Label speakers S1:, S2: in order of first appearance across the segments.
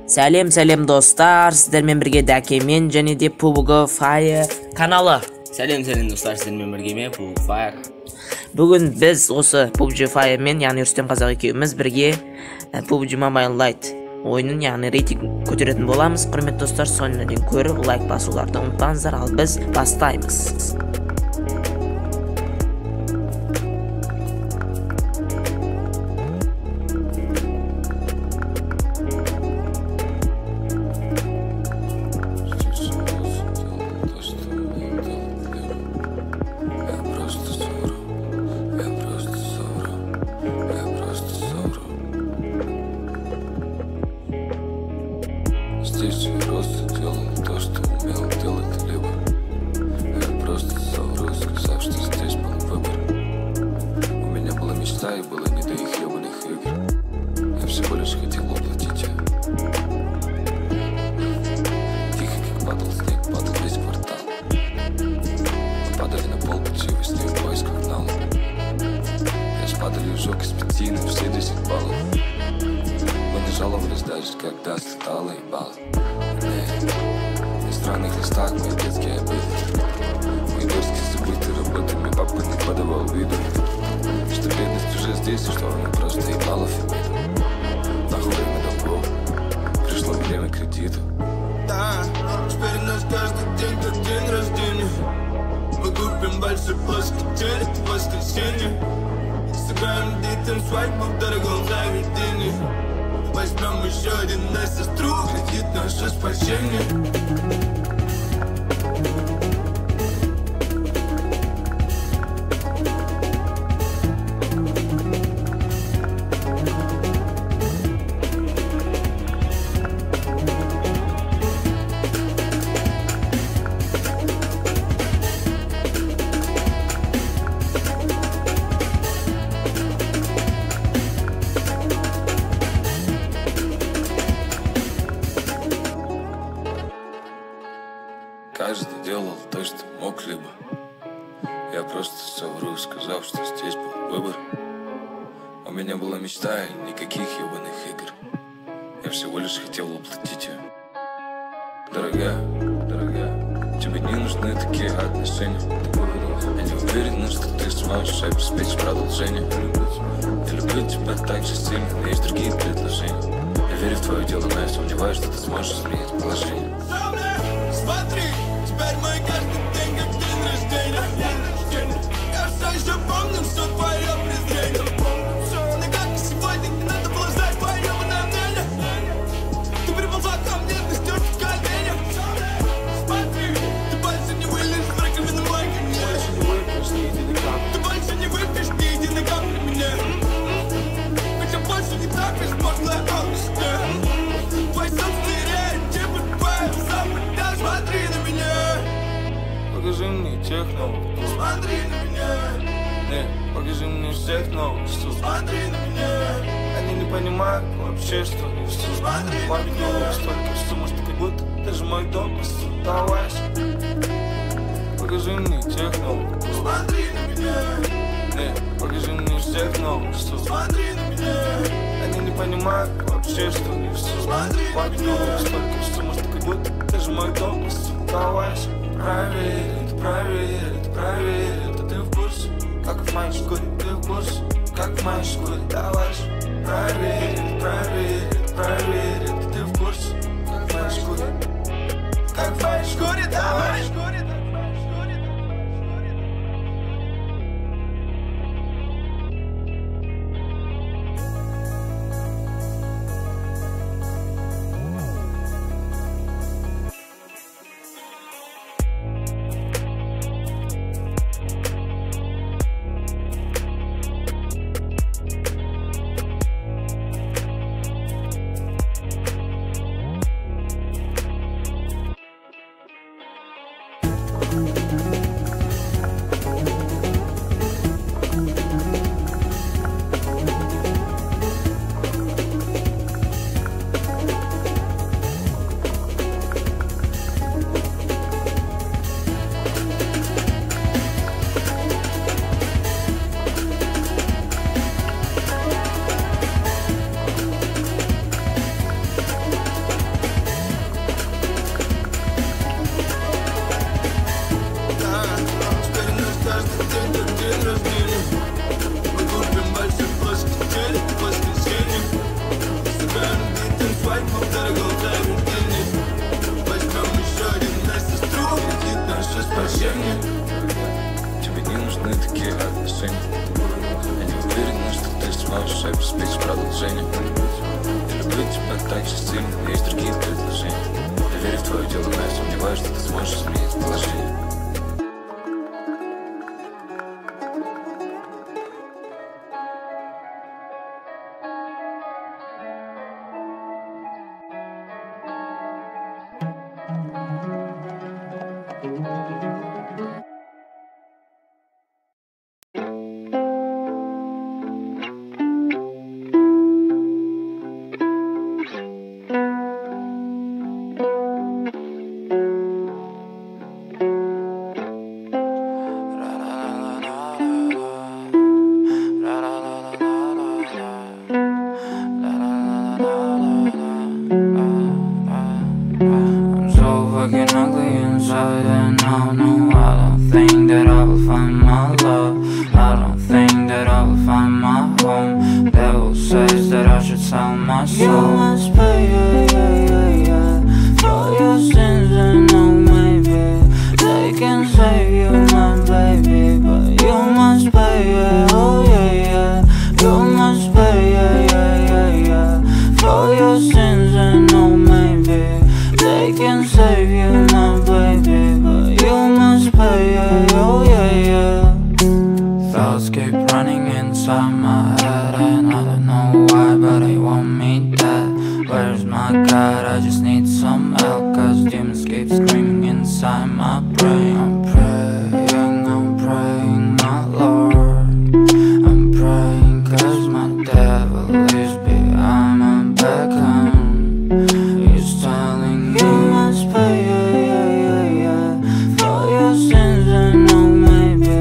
S1: Салем достар, сіздермен бірге Дәке мен және де PUBG каналы.
S2: Салем достар, сіздермен бірге мен PUBG.
S1: Бүгін біз осы PUBG мен, яғни Рүстем Қазақ екеуміз бірге PUBG Mobile Lite ойынын, яғни рейтинг көтеретін боламыз. Құрметті достар, соңына дейін көріп, лайк басуларды ұмытпаңыздар, ал біз бастаймыз.
S3: Здесь я просто делал то, что умел делать, либо я просто совру, сказав, что здесь был выбор. У меня была мечта и было не до их ебаных игр. Я всего лишь хотел уплатить ее. Тихо, как падал снег, падал весь квартал. Мы падали на пол пути во сне в поисках нала. Я спадали ужок из 5 на все 10 баллов. Мы не жаловались даже, когда слетало и ебало. На странных листах мои детские обиды. Мои дочки забыты работами, папа не подавал виду, что бедность уже здесь, и что она просто ебала фемиду. Нахуй время долгов, пришло время кредита.
S4: Да, теперь у нас каждый день как день рождения. Мы купим большой площадь телек в воскресенье. Сыграем детям свадьбу в дорогом заведении. Возьмем еще один на сестру, глядит наше спасение.
S3: Каждый делал то, что мог, либо я просто совру, сказав, что здесь был выбор. У меня была мечта и никаких ебаных игр. Я всего лишь хотел уплатить ее. Дорогая, тебе не нужны такие отношения. Я не уверен, что ты сможешь обеспечить продолжение. Я люблю тебя так же сильно, но есть другие предложения. Я верю в твое дело, но я сомневаюсь, что ты сможешь изменить положение.
S4: Смотри, теперь мой каждый день как день рождения. Я все еще помню все твое презрение. Но как и сегодня не надо было ждать твое мнение. Ты приползла ко мне, ты ждешь в коленях. Смотри, ты больше не вылезешь в раковину мой конец. Ты больше не выпьешь ни единой капли мне. Ведь я больше не так, лишь пошлая алчность. Твой собственный стереотипы, твоя западня. Смотри на меня.
S3: Покажи мне тех новых.
S4: Смотри на меня.
S3: Покажи мне всех новых.
S4: Смотри на меня.
S3: Они не понимают вообще, что несу.
S4: Смотри на меня.
S3: Столько сумм, что как будто даже мой дом сдалась. Покажи мне тех новых.
S4: Смотри на меня.
S3: Покажи мне всех новых.
S4: Смотри на меня.
S3: Они не понимают вообще, что несу.
S4: Смотри на меня.
S3: Столько сумм, что как будто даже мой дом сдалась. Проверь, ты в курсе? Как в моей шкуре, ты в курсе? Как в моей шкуре, давай. Проверь, ты в курсе? Как в моей шкуре? Как в моей шкуре, давай. прощание. Тебе не нужны такие отношения. Они уверены, что ты сможешь обеспечить продолжение. Я люблю тебя так же сильно, есть другие предложения. Я верю в твое дело, но я сомневаюсь, что ты сможешь изменить положение.
S5: I'm so fucking ugly inside, and I don't think that I will find my love. I don't think that I will find my home. Devil says that I should sell my soul. You must pay, for your sins, and no, maybe they can save you, my baby, but you must pay, oh yeah. You must pay, for your sins, and no, maybe they can save you, my baby, but you must pay, oh yeah. Thoughts keep running inside my head, and I don't know why, but they want me dead. Where's my God? I just need some help, cause demons keep screaming inside my brain. I'm praying, my Lord. I'm praying cause my devil is behind my back, he's telling me you must pay, for your sins, and no, maybe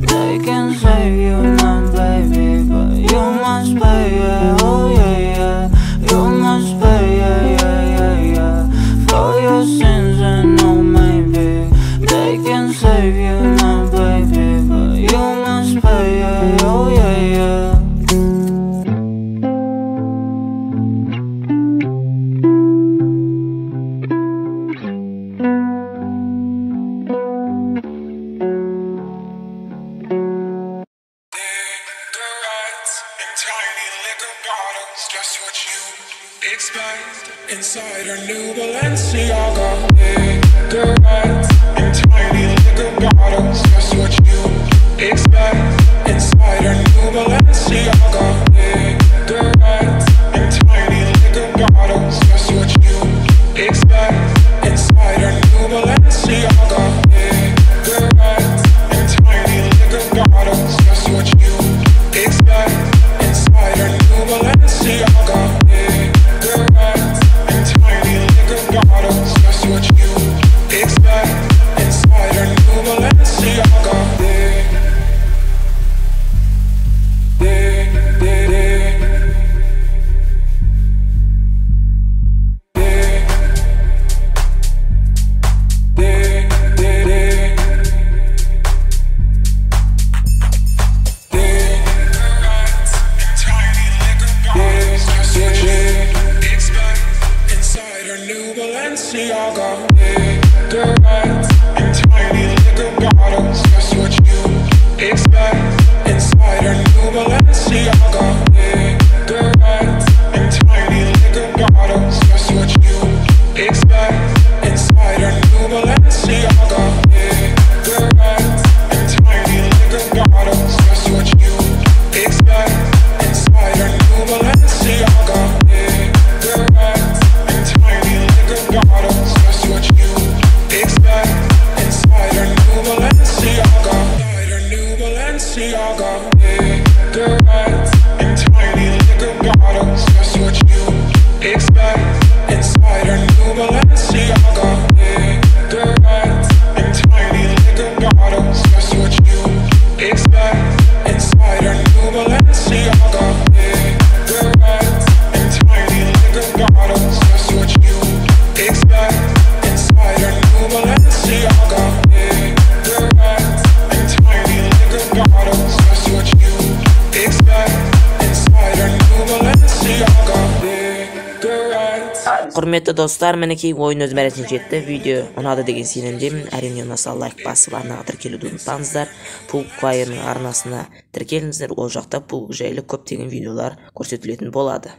S5: they can save you, my baby, but you must pay, oh yeah. You must pay, for your sins, and no, maybe they can save you, my baby, but you must pay, oh yeah.
S4: Cigarettes in tiny liquor bottles, just what you expect inside a new Balenciaga. Cigarettes in tiny liquor bottles,
S1: Құрметті достар, мінекей ойын өз мәресіне жетті. Видео ұнады деген сенімдемін. Әрине ұнаса лайк басып арнаға тіркелуді ұмытпаңыздар. PUBG арнасына тіркеліңіздер. Ол жақта PUBG жайлы көптеген видеолар көрсетілетін болады.